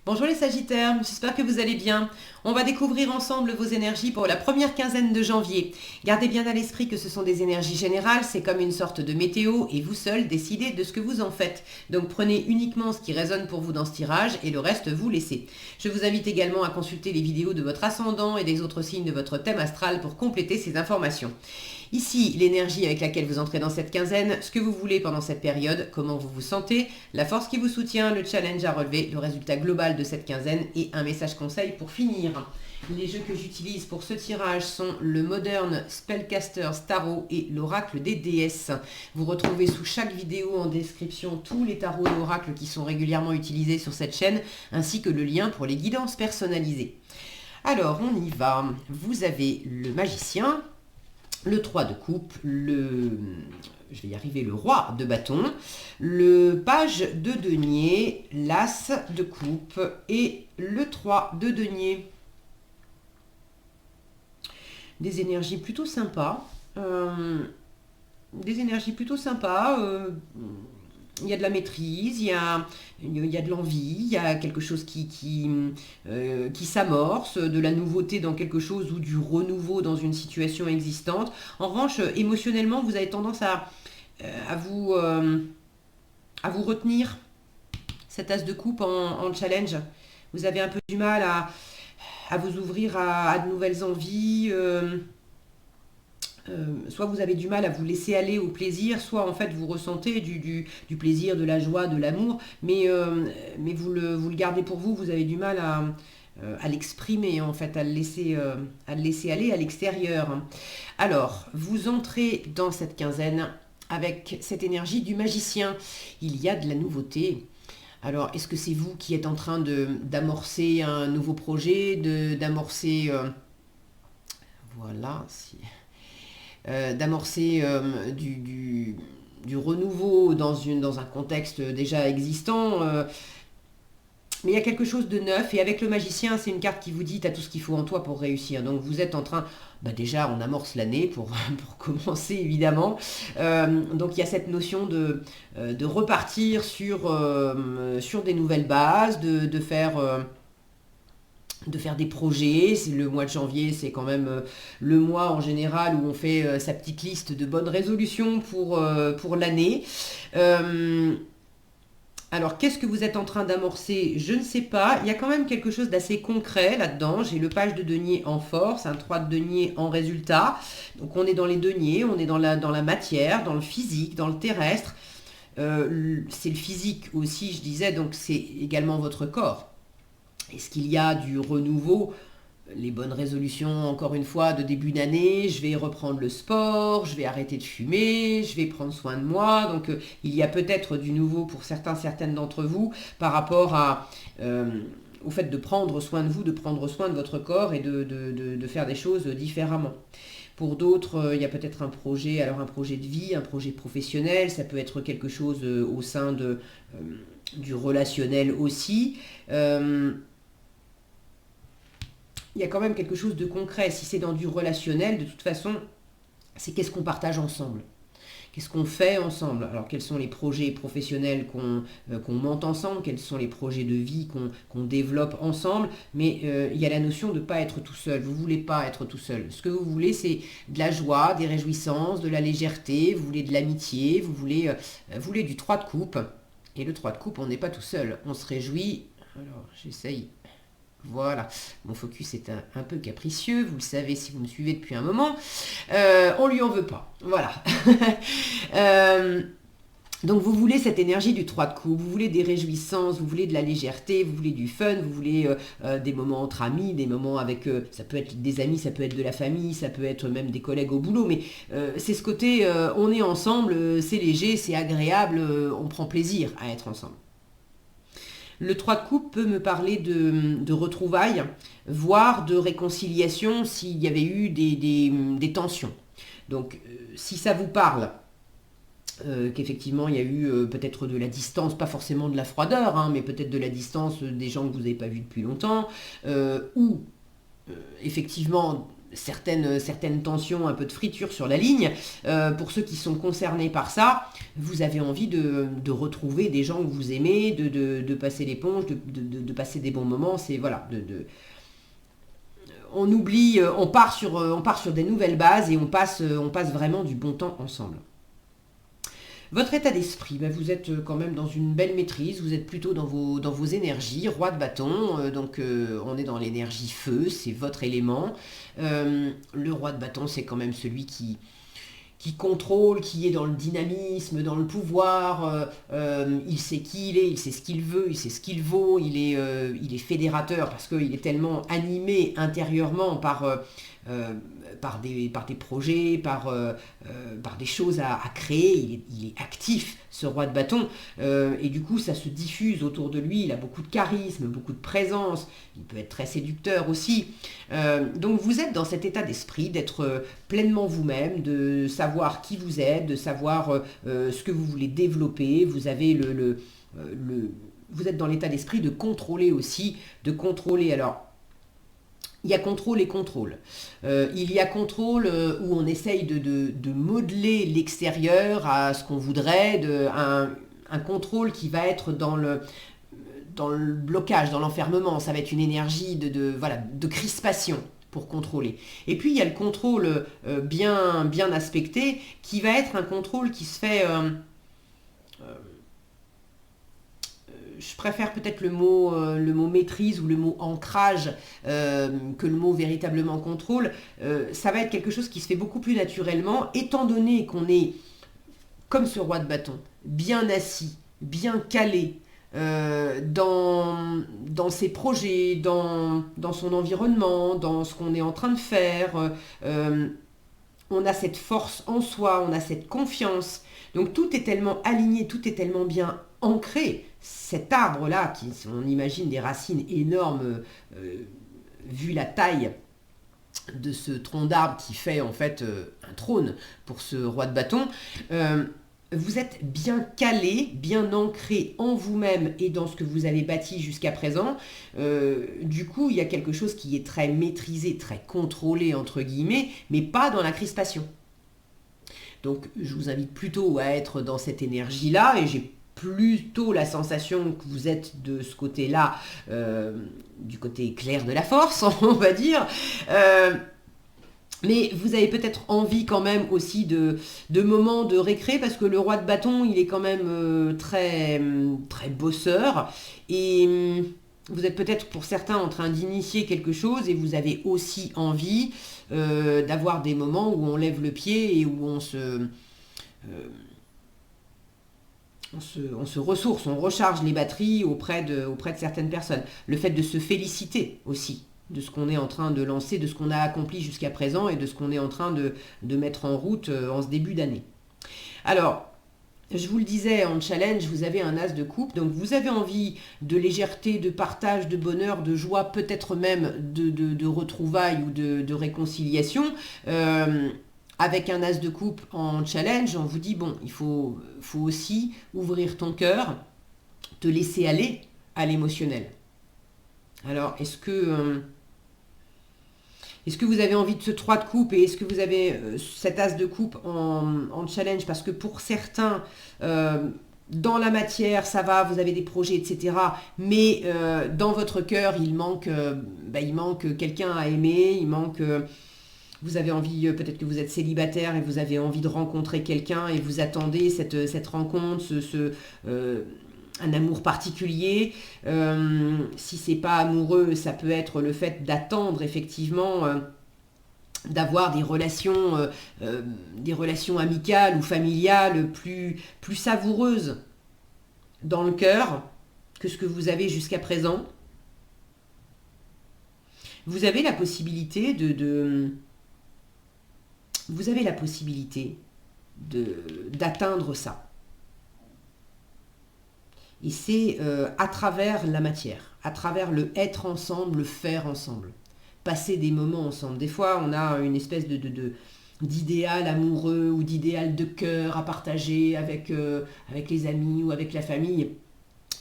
Bonjour les Sagittaires, j'espère que vous allez bien. On va découvrir ensemble vos énergies pour la première quinzaine de janvier. Gardez bien à l'esprit que ce sont des énergies générales, c'est comme une sorte de météo et vous seul décidez de ce que vous en faites. Donc prenez uniquement ce qui résonne pour vous dans ce tirage et le reste vous laissez. Je vous invite également à consulter les vidéos de votre ascendant et des autres signes de votre thème astral pour compléter ces informations. Ici, l'énergie avec laquelle vous entrez dans cette quinzaine, ce que vous voulez pendant cette période, comment vous vous sentez, la force qui vous soutient, le challenge à relever, le résultat global de cette quinzaine et un message conseil pour finir. Les jeux que j'utilise pour ce tirage sont le Modern Spellcaster Tarot et l'Oracle des déesses. Vous retrouvez sous chaque vidéo en description tous les tarots et oracles qui sont régulièrement utilisés sur cette chaîne, ainsi que le lien pour les guidances personnalisées. Alors, on y va. Vous avez le magicien, le 3 de coupe, je vais y arriver, le roi de bâton, le page de denier, l'as de coupe et le 3 de denier. Des énergies plutôt sympas. Il y a de la maîtrise, il y a de l'envie, il y a quelque chose qui s'amorce, de la nouveauté dans quelque chose ou du renouveau dans une situation existante. En revanche, émotionnellement, vous avez tendance à vous retenir, cet as de coupe en challenge. Vous avez un peu du mal à vous ouvrir à de nouvelles envies. Soit vous avez du mal à vous laisser aller au plaisir, soit en fait vous ressentez du plaisir, de la joie, de l'amour, mais vous le gardez pour vous, vous avez du mal à l'exprimer, en fait, à le laisser aller à l'extérieur. Alors, vous entrez dans cette quinzaine avec cette énergie du magicien. Il y a de la nouveauté. Alors, est-ce que c'est vous qui êtes en train d'amorcer un nouveau projet, d'amorcer... voilà, si d'amorcer du renouveau dans un contexte déjà existant. Mais il y a quelque chose de neuf. Et avec le magicien, c'est une carte qui vous dit, tu as tout ce qu'il faut en toi pour réussir. Donc vous êtes en train... déjà, on amorce l'année pour commencer, évidemment. Donc il y a cette notion de repartir sur des nouvelles bases, de faire des projets. Le mois de janvier, c'est quand même le mois en général où on fait sa petite liste de bonnes résolutions pour l'année. Alors, qu'est-ce que vous êtes en train d'amorcer? Je ne sais pas. Il y a quand même quelque chose d'assez concret là-dedans. J'ai le page de denier en force, un 3 de denier en résultat. Donc, on est dans les deniers, on est dans la matière, dans le physique, dans le terrestre. C'est le physique aussi, je disais, donc c'est également votre corps. Est-ce qu'il y a du renouveau? Les bonnes résolutions, encore une fois, de début d'année, je vais reprendre le sport, je vais arrêter de fumer, je vais prendre soin de moi. Donc il y a peut-être du nouveau pour certaines d'entre vous par rapport au fait de prendre soin de vous, de prendre soin de votre corps et de faire des choses différemment. Pour d'autres, il y a peut-être un projet, alors un projet de vie, un projet professionnel, ça peut être quelque chose au sein du relationnel aussi. Il y a quand même quelque chose de concret. Si c'est dans du relationnel, de toute façon, c'est qu'est-ce qu'on partage ensemble. Qu'est-ce qu'on fait ensemble? Alors, quels sont les projets professionnels qu'on monte ensemble? Quels sont les projets de vie qu'on développe ensemble? Mais il y a la notion de ne pas être tout seul. Vous ne voulez pas être tout seul. Ce que vous voulez, c'est de la joie, des réjouissances, de la légèreté. Vous voulez de l'amitié. Vous voulez du 3 de coupe. Et le 3 de coupe, on n'est pas tout seul. On se réjouit. Alors, j'essaye. Voilà, mon focus est un peu capricieux, vous le savez si vous me suivez depuis un moment. On lui en veut pas, voilà. Donc vous voulez cette énergie du 3 de coupe, vous voulez des réjouissances, vous voulez de la légèreté, vous voulez du fun, vous voulez des moments entre amis, des moments avec... ça peut être des amis, ça peut être de la famille, ça peut être même des collègues au boulot, mais c'est ce côté, on est ensemble, c'est léger, c'est agréable, on prend plaisir à être ensemble. Le 3 de coupe peut me parler de retrouvailles, voire de réconciliation s'il y avait eu des tensions. Donc, si ça vous parle, qu'effectivement il y a eu peut-être de la distance, pas forcément de la froideur, hein, mais peut-être de la distance des gens que vous n'avez pas vus depuis longtemps, ou effectivement certaines tensions, un peu de friture sur la ligne. Pour ceux qui sont concernés par ça, vous avez envie de retrouver des gens que vous aimez, de passer l'éponge, de passer des bons moments. C'est voilà, on oublie, on part sur des nouvelles bases et on passe vraiment du bon temps ensemble. Votre état d'esprit, vous êtes quand même dans une belle maîtrise, vous êtes plutôt dans vos énergies, roi de bâton, donc on est dans l'énergie feu, c'est votre élément. Le roi de bâton, c'est quand même celui qui contrôle, qui est dans le dynamisme, dans le pouvoir, il sait qui il est, il sait ce qu'il veut, il sait ce qu'il vaut, il est fédérateur parce qu'il est tellement animé intérieurement par des projets, par des choses à créer, il est actif, ce roi de bâton, et du coup ça se diffuse autour de lui, il a beaucoup de charisme, beaucoup de présence, il peut être très séducteur aussi, donc vous êtes dans cet état d'esprit d'être pleinement vous-même, de savoir qui vous êtes, de savoir ce que vous voulez développer, vous avez vous êtes dans l'état d'esprit de contrôler aussi, alors il y a contrôle et contrôle. Il y a contrôle où on essaye de modeler l'extérieur à ce qu'on voudrait, un contrôle qui va être dans le blocage, dans l'enfermement. Ça va être une énergie de crispation pour contrôler. Et puis il y a le contrôle bien aspecté qui va être un contrôle qui se fait... je préfère peut-être le mot maîtrise ou le mot ancrage que le mot véritablement contrôle. Ça va être quelque chose qui se fait beaucoup plus naturellement, étant donné qu'on est, comme ce roi de bâton, bien assis, bien calé dans ses projets, dans son environnement, dans ce qu'on est en train de faire. On a cette force en soi, on a cette confiance. Donc tout est tellement aligné, tout est tellement bien ancré. Cet arbre-là, on imagine des racines énormes, vu la taille de ce tronc d'arbre qui fait en fait un trône pour ce roi de bâton, vous êtes bien calé, bien ancré en vous-même et dans ce que vous avez bâti jusqu'à présent. Du coup, il y a quelque chose qui est très maîtrisé, très contrôlé entre guillemets, mais pas dans la crispation. Donc je vous invite plutôt à être dans cette énergie-là, et j'ai plutôt la sensation que vous êtes de ce côté-là, du côté clair de la force, on va dire. Mais vous avez peut-être envie quand même aussi de moments de récré, parce que le roi de bâton, il est quand même très bosseur. Et vous êtes peut-être pour certains en train d'initier quelque chose, et vous avez aussi envie d'avoir des moments où on lève le pied et où on se ressource, on recharge les batteries auprès de certaines personnes. Le fait de se féliciter aussi de ce qu'on est en train de lancer, de ce qu'on a accompli jusqu'à présent et de ce qu'on est en train de mettre en route en ce début d'année. Alors, je vous le disais en challenge, vous avez un as de coupe, donc vous avez envie de légèreté, de partage, de bonheur, de joie, peut-être même de retrouvailles ou de réconciliation. Avec un as de coupe en challenge, on vous dit, bon, il faut aussi ouvrir ton cœur, te laisser aller à l'émotionnel. Alors, est-ce que vous avez envie de ce 3 de coupe, et est-ce que vous avez cet as de coupe en challenge? Parce que pour certains, dans la matière, ça va, vous avez des projets, etc. Mais dans votre cœur, il manque quelqu'un à aimer, il manque... vous avez envie, peut-être que vous êtes célibataire et vous avez envie de rencontrer quelqu'un et vous attendez cette rencontre, un amour particulier. Si c'est pas amoureux, ça peut être le fait d'attendre effectivement d'avoir des relations amicales ou familiales plus savoureuses dans le cœur que ce que vous avez jusqu'à présent. Vous avez la possibilité d'atteindre ça. Et c'est à travers la matière, à travers le être ensemble, le faire ensemble, passer des moments ensemble. Des fois, on a une espèce d'idéal amoureux ou d'idéal de cœur à partager avec les amis ou avec la famille.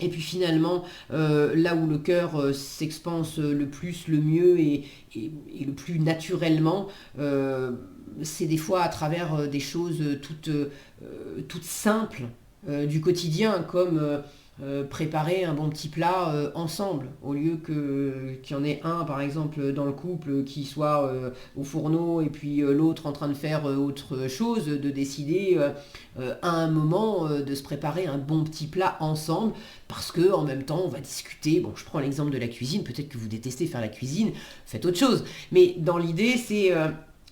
Et puis finalement, là où le cœur s'expanse le plus, le mieux et le plus naturellement, c'est des fois à travers des choses toutes simples du quotidien, comme préparer un bon petit plat ensemble, au lieu qu'il y en ait un, par exemple, dans le couple qui soit au fourneau et puis l'autre en train de faire autre chose, de décider à un moment de se préparer un bon petit plat ensemble, parce que en même temps on va discuter. Bon, je prends l'exemple de la cuisine, peut-être que vous détestez faire la cuisine, faites autre chose, mais dans l'idée c'est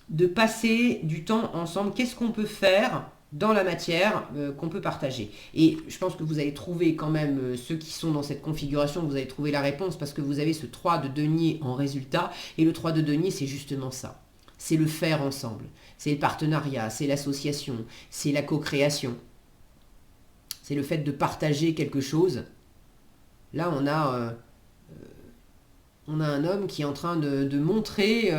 de passer du temps ensemble. Qu'est-ce qu'on peut faire dans la matière qu'on peut partager? Et je pense que vous allez trouver quand même, ceux qui sont dans cette configuration, vous allez trouver la réponse, parce que vous avez ce 3 de denier en résultat, et le 3 de denier, c'est justement ça. C'est le faire ensemble, c'est le partenariat, c'est l'association, c'est la co-création, c'est le fait de partager quelque chose. Là, on a un homme qui est en train de montrer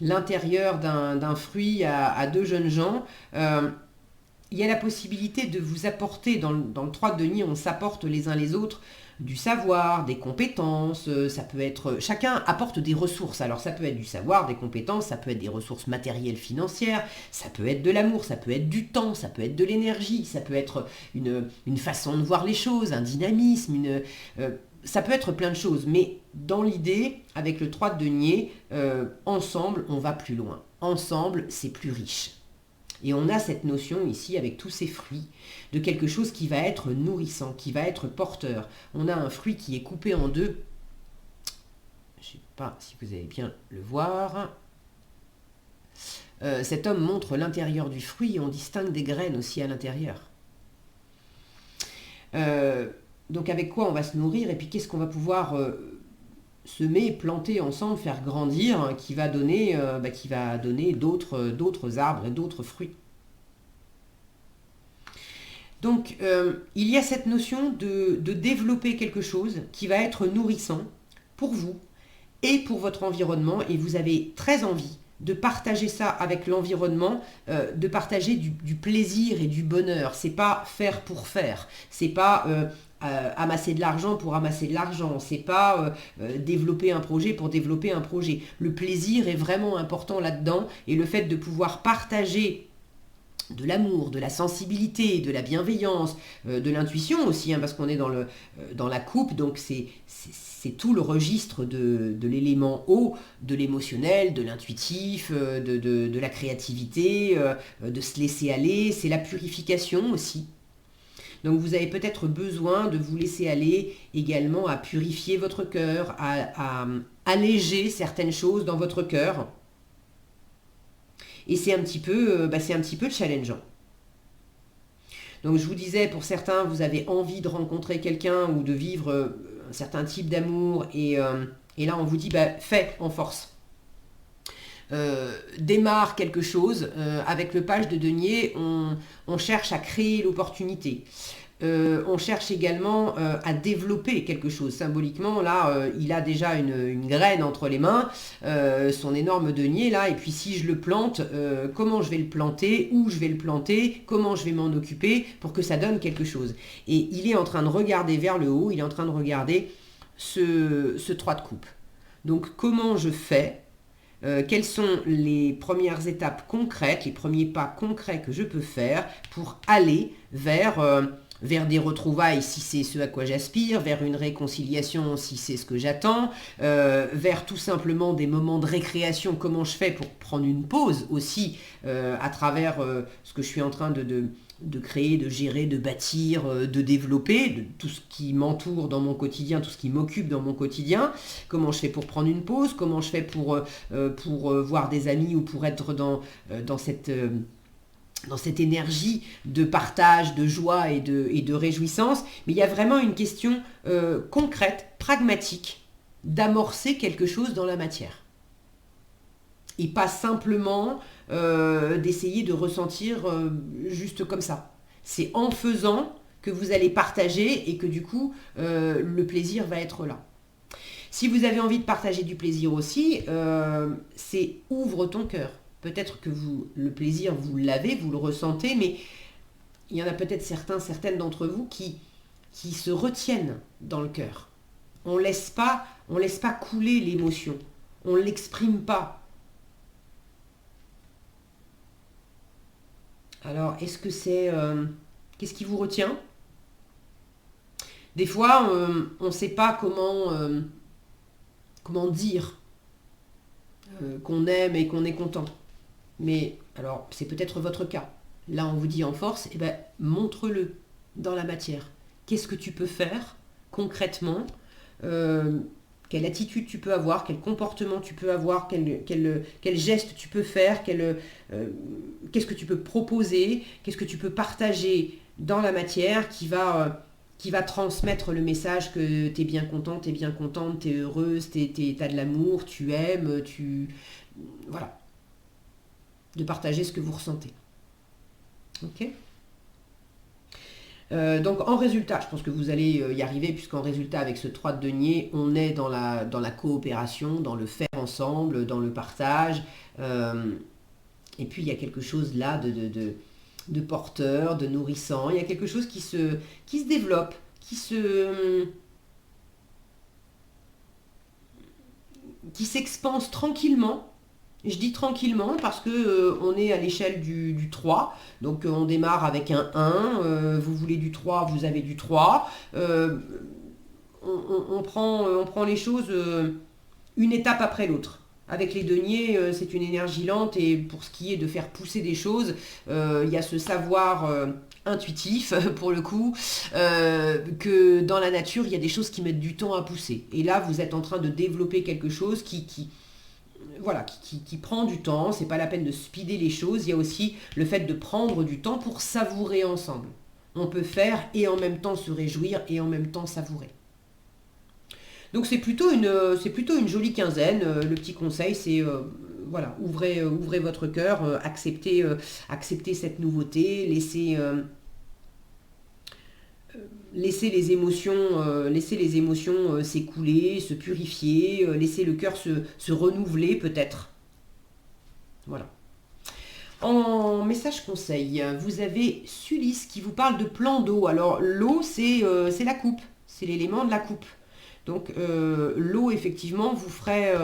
l'intérieur d'un fruit à deux jeunes gens. Il y a la possibilité de vous apporter, dans le 3 de denier, on s'apporte les uns les autres du savoir, des compétences, ça peut être, chacun apporte des ressources. Alors ça peut être du savoir, des compétences, ça peut être des ressources matérielles, financières, ça peut être de l'amour, ça peut être du temps, ça peut être de l'énergie, ça peut être une façon de voir les choses, un dynamisme, ça peut être plein de choses, mais dans l'idée, avec le 3 de denier, ensemble, on va plus loin. Ensemble, c'est plus riche. Et on a cette notion ici, avec tous ces fruits, de quelque chose qui va être nourrissant, qui va être porteur. On a un fruit qui est coupé en deux. Je ne sais pas si vous allez bien le voir. Cet homme montre l'intérieur du fruit et on distingue des graines aussi à l'intérieur. Donc avec quoi on va se nourrir et puis qu'est-ce qu'on va pouvoir semer, planter ensemble, faire grandir, qui va donner d'autres arbres et d'autres fruits. Donc il y a cette notion de développer quelque chose qui va être nourrissant pour vous et pour votre environnement, et vous avez très envie de partager ça avec l'environnement, de partager du plaisir et du bonheur. C'est pas faire pour faire, c'est pas amasser de l'argent pour amasser de l'argent, c'est pas développer un projet pour développer un projet. Le plaisir est vraiment important là-dedans, et le fait de pouvoir partager de l'amour, de la sensibilité, de la bienveillance, de l'intuition aussi, hein, parce qu'on est dans la coupe, donc c'est tout le registre de l'élément eau, de l'émotionnel, de l'intuitif, de la créativité, de se laisser aller, c'est la purification aussi. Donc vous avez peut-être besoin de vous laisser aller également à purifier votre cœur, à alléger certaines choses dans votre cœur. Et c'est un petit peu challengeant. Donc je vous disais, pour certains, vous avez envie de rencontrer quelqu'un ou de vivre un certain type d'amour, et là on vous dit, fais en force. Démarre quelque chose. Avec le page de denier, on cherche à créer l'opportunité. On cherche également à développer quelque chose. Symboliquement, là, il a déjà une graine entre les mains, son énorme denier, là, et puis si je le plante, comment je vais le planter, où je vais le planter, comment je vais m'en occuper pour que ça donne quelque chose. Et il est en train de regarder vers le haut, il est en train de regarder ce 3 de coupe. Donc, comment je fais ? Quelles sont les premières étapes concrètes, les premiers pas concrets que je peux faire pour aller vers des retrouvailles si c'est ce à quoi j'aspire, vers une réconciliation si c'est ce que j'attends, vers tout simplement des moments de récréation, comment je fais pour prendre une pause aussi à travers ce que je suis en train de créer, de gérer, de bâtir, de développer, de tout ce qui m'entoure dans mon quotidien, tout ce qui m'occupe dans mon quotidien. Comment je fais pour prendre une pause, comment je fais pour voir des amis ou pour être dans cette énergie de partage, de joie et de réjouissance. Mais il y a vraiment une question concrète, pragmatique, d'amorcer quelque chose dans la matière. Et pas simplement d'essayer de ressentir juste comme ça. C'est en faisant que vous allez partager et que du coup, le plaisir va être là. Si vous avez envie de partager du plaisir aussi, c'est ouvre ton cœur. Peut-être que le plaisir, vous l'avez, vous le ressentez, mais il y en a peut-être certaines d'entre vous qui se retiennent dans le cœur. On laisse pas couler l'émotion. On ne l'exprime pas. Alors, est-ce que c'est... qu'est-ce qui vous retient? Des fois, on ne sait pas comment dire qu'on aime et qu'on est content. Mais, alors, c'est peut-être votre cas. Là, on vous dit en force, eh ben, montre-le dans la matière. Qu'est-ce que tu peux faire concrètement? Quelle attitude tu peux avoir? Quel comportement tu peux avoir? Quel geste tu peux faire? Qu'est-ce que tu peux proposer? Qu'est-ce que tu peux partager dans la matière qui va transmettre le message que tu es bien content, tu es bien contente, tu es heureuse, tu as de l'amour, tu aimes, voilà. De partager ce que vous ressentez. Ok? Donc en résultat, je pense que vous allez y arriver, puisqu'en résultat, avec ce 3 de denier, on est dans la coopération, dans le faire ensemble, dans le partage. Et puis il y a quelque chose là de porteur, de nourrissant. Il y a quelque chose qui se développe, qui s'expanse tranquillement. Je dis tranquillement parce que on est à l'échelle du 3, donc on démarre avec un 1, vous voulez du 3, vous avez du 3. On prend les choses une étape après l'autre. Avec les deniers, c'est une énergie lente, et pour ce qui est de faire pousser des choses, il y a ce savoir intuitif, pour le coup, que dans la nature, il y a des choses qui mettent du temps à pousser. Et là, vous êtes en train de développer quelque chose qui prend du temps. C'est pas la peine de speeder les choses. Il y a aussi le fait de prendre du temps pour savourer ensemble. On peut faire et en même temps se réjouir et en même temps savourer. Donc c'est plutôt une jolie quinzaine. Le petit conseil, c'est voilà, ouvrez votre cœur, acceptez cette nouveauté, laissez les émotions s'écouler, se purifier, laissez le cœur se renouveler peut-être. Voilà. En message conseil, vous avez Sulis qui vous parle de plan d'eau. Alors l'eau, c'est la coupe, c'est l'élément de la coupe. Donc l'eau, effectivement, vous ferait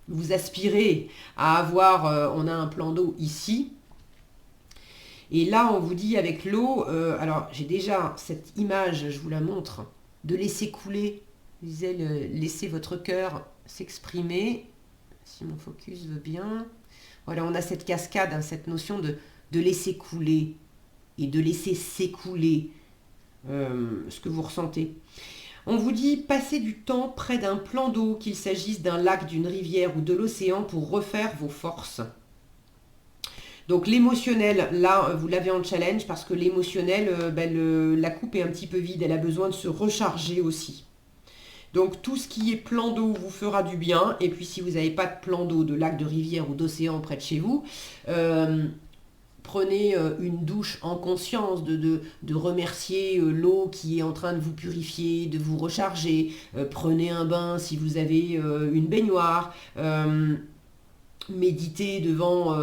vous aspirez à avoir, on a un plan d'eau ici. Et là, on vous dit avec l'eau, alors j'ai déjà cette image, je vous la montre, de laisser couler. Je disais, laissez votre cœur s'exprimer, si mon focus veut bien. Voilà, on a cette cascade, hein, cette notion de laisser couler et de laisser s'écouler ce que vous ressentez. On vous dit, passez du temps près d'un plan d'eau, qu'il s'agisse d'un lac, d'une rivière ou de l'océan, pour refaire vos forces. Donc l'émotionnel, là, vous l'avez en challenge, parce que l'émotionnel, la coupe est un petit peu vide, elle a besoin de se recharger aussi. Donc tout ce qui est plan d'eau vous fera du bien. Et puis si vous n'avez pas de plan d'eau, de lac, de rivière ou d'océan près de chez vous, prenez une douche en conscience, de remercier l'eau qui est en train de vous purifier, de vous recharger. Prenez un bain si vous avez une baignoire. Méditez devant,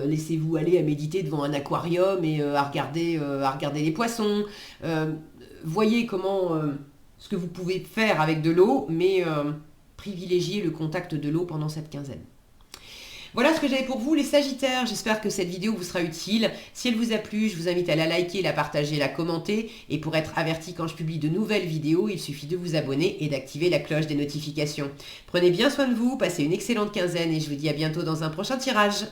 laissez-vous aller à méditer devant un aquarium et à regarder les poissons. Voyez comment ce que vous pouvez faire avec de l'eau, mais privilégiez le contact de l'eau pendant cette quinzaine. Voilà ce que j'avais pour vous les Sagittaires. J'espère que cette vidéo vous sera utile. Si elle vous a plu, je vous invite à la liker, la partager, la commenter. Et pour être averti quand je publie de nouvelles vidéos, il suffit de vous abonner et d'activer la cloche des notifications. Prenez bien soin de vous, passez une excellente quinzaine et je vous dis à bientôt dans un prochain tirage.